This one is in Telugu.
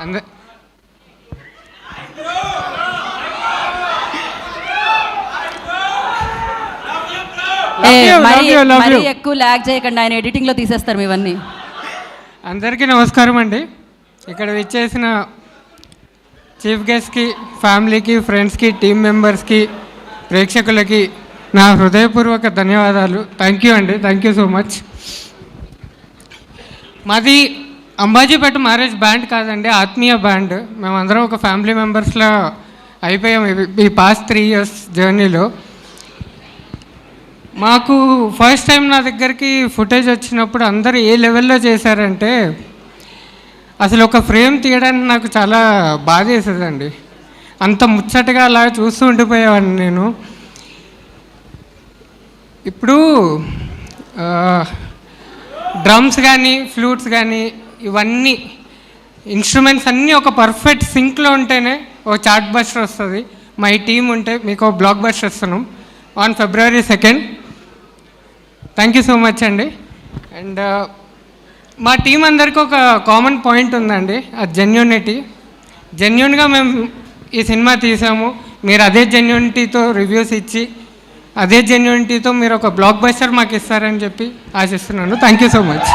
అంద మరీ ఎక్కువ ల్యాగ్ చేయకండి, ఆయన ఎడిటింగ్లో తీసేస్తారు ఇవన్నీ. అందరికీ నమస్కారం అండి. ఇక్కడ విచ్చేసిన చీఫ్ గెస్ట్కి, ఫ్యామిలీకి, ఫ్రెండ్స్కి, టీం మెంబర్స్కి, ప్రేక్షకులకి నా హృదయపూర్వక ధన్యవాదాలు. థ్యాంక్ యూ అండి, థ్యాంక్ యూ సో మచ్. మాది అంబాజీపేట మ్యారేజ్ బ్యాండ్ కాదండి, ఆత్మీయ బ్యాండ్. మేమందరం ఒక ఫ్యామిలీ మెంబర్స్లో అయిపోయాం ఈ పాస్ట్ 3 years జర్నీలో. మాకు ఫస్ట్ టైం నా దగ్గరికి ఫుటేజ్ వచ్చినప్పుడు అందరూ ఏ లెవెల్లో చేశారంటే, అసలు ఒక ఫ్రేమ్ తీయడానికి నాకు చాలా బాధ వేసేదండి. అంత ముచ్చటగా అలా చూస్తూ ఉండిపోయేవాడిని నేను. ఇప్పుడు డ్రమ్స్ కానీ, ఫ్లూట్స్ కానీ, ఇవన్నీ ఇన్స్ట్రుమెంట్స్ అన్నీ ఒక పర్ఫెక్ట్ సింక్లో ఉంటేనే ఒక చార్ట్ బస్టర్ వస్తుంది. మా ఈ టీం ఉంటే మీకు ఒక బ్లాక్ బస్టర్ ఇస్తున్నాం on February 2nd. Thank you so much అండి. అండ్ మా టీం అందరికీ ఒక కామన్ పాయింట్ ఉందండి, అది జెన్యూన్గా మేము ఈ సినిమా తీసాము. మీరు అదే జెన్యూనిటీతో రివ్యూస్ ఇచ్చి, అదే జెన్యూనిటీతో మీరు ఒక బ్లాక్ బస్టర్ మాకు ఇస్తారని చెప్పి ఆశిస్తున్నాను. Thank you so much.